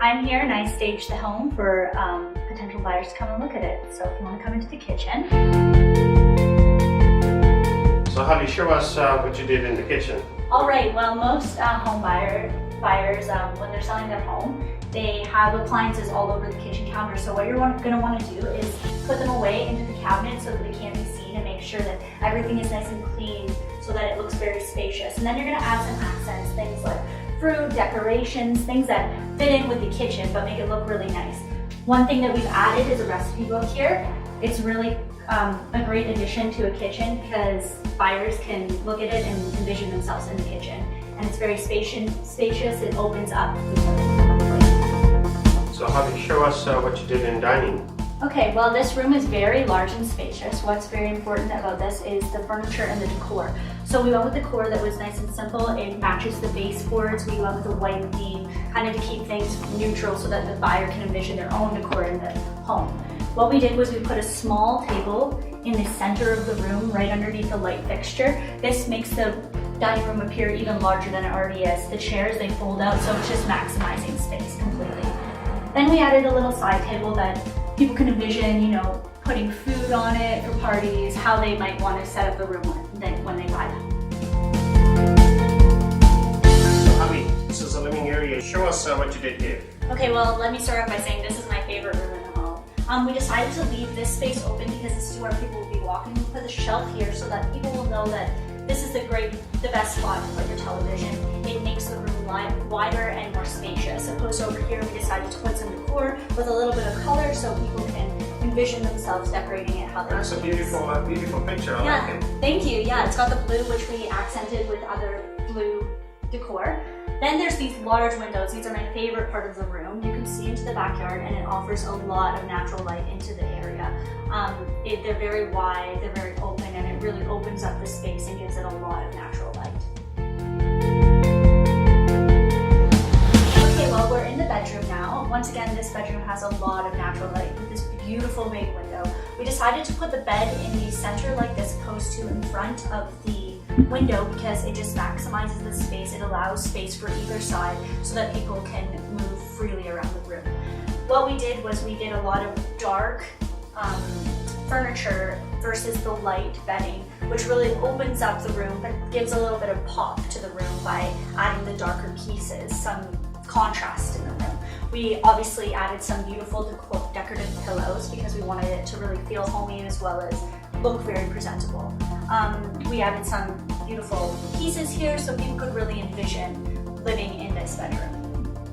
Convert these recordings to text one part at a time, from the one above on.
I'm here and I staged the home for potential buyers to come and look at it. So if you want to come into the kitchen. So Holly, show us what you did in the kitchen. All right, well most home buyers, when they're selling their home, they have appliances all over the kitchen counter. So what you're going to want to do is put them away into the cabinet so that they can't be seen and make sure that everything is nice and clean so that it looks very spacious. And then you're going to add some accents, things like fruit, decorations, things that fit in with the kitchen but make it look really nice. One thing that we've added is a recipe book here. It's really a great addition to a kitchen because buyers can look at it and envision themselves in the kitchen. And it's very spacious, it opens up. So Holly, show us what you did in dining. Okay, well this room is very large and spacious. What's very important about this is the furniture and the decor. So we went with decor that was nice and simple. It matches the baseboards. We went with a white theme, kind of to keep things neutral so that the buyer can envision their own decor in the home. What we did was we put a small table in the center of the room, right underneath the light fixture. This makes the dining room appear even larger than it already is. The chairs, they fold out, so it's just maximizing space completely. Then we added a little side table that people can envision, you know, putting food on it for parties, how they might want to set up the room when they buy them. So Holly, this is a living area. Show us what you did here. Okay, well, let me start off by saying this is my favorite room in the home. We decided to leave this space open because this is where people will be walking. We put a shelf here so that people will know that this is the best spot to put your television. It makes the room wider and more spacious. Opposed to over here, we decided to put some decor with a little bit of color so people can envision themselves decorating it how they That's a beautiful picture. I like it. Thank you. Yeah, it's got the blue, which we accented with other blue decor. Then there's these large windows. These are my favorite part of the room. You can see into the backyard and it offers a lot of natural light into the area. They're very wide, they're very open, and it really opens up the space and gives it a lot of natural light. Okay, well we're in the bedroom now. Once again, this bedroom has a lot of natural light with this beautiful big window. We decided to put the bed in the center like this opposed to in front of the window because it just maximizes the space. It allows space for either side so that people can move freely around the room. What we did was we did a lot of dark furniture versus the light bedding, which really opens up the room but gives a little bit of pop to the room by adding the darker pieces, some contrast in the room. We obviously added some beautiful decorative pillows because we wanted it to really feel homey as well as look very presentable. We added some beautiful pieces here so people could really envision living in this bedroom.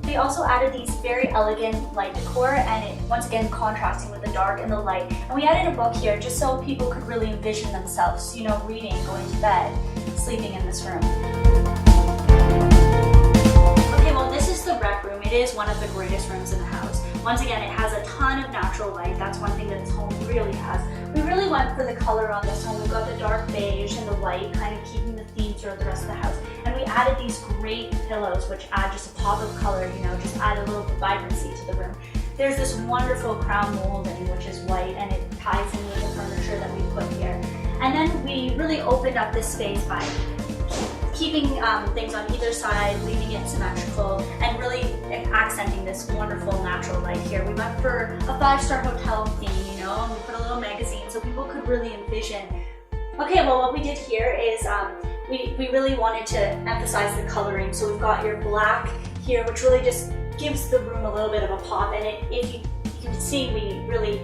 We also added these very elegant light decor and it once again contrasting with the dark and the light. And we added a book here just so people could really envision themselves, you know, reading, going to bed, sleeping in this room. Okay, well this is the rec room. It is one of the greatest rooms in the house. Once again, it has a ton of natural light. That's one thing that this home really has. We really went for the color on this one. We've got the dark beige and the white, kind of keeping the theme throughout the rest of the house. And we added these great pillows, which add just a pop of color, you know, just add a little vibrancy to the room. There's this wonderful crown molding, which is white, and it ties in with the furniture that we put here. And then we really opened up this space by keeping things on either side, leaving it symmetrical, and really accenting this wonderful natural light here. We went for a 5-star hotel theme, you know, and we put a little magazine so people could really envision. Okay, well what we did here is we really wanted to emphasize the coloring. So we've got your black here, which really just gives the room a little bit of a pop. And if you can see, we really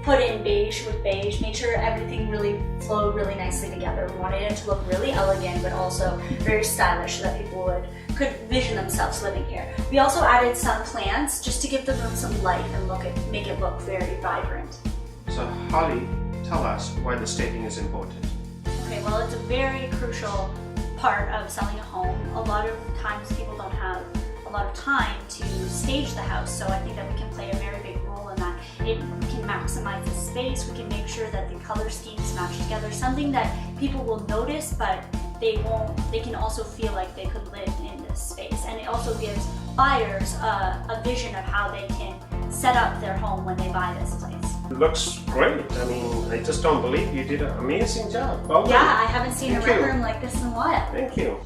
put in beige with beige, made sure everything really flowed really nicely together. We wanted it to look really elegant, but also very stylish so that people could vision themselves living here. We also added some plants just to give the room some light and make it look very vibrant. So Holly, tell us why the staging is important. Okay, well it's a very crucial part of selling a home. A lot of times people don't have a lot of time to stage the house, so I think that we can play a very big role in that. We can maximize the space, we can make sure that the color schemes match together, something that people will notice but they can also feel like they could live in this space. And it also gives buyers a vision of how they can set up their home when they buy this place. It looks great. I mean, I just don't believe you did an amazing job. Well done. Yeah, I haven't seen Thank a rec you. room like this in a while. Thank you.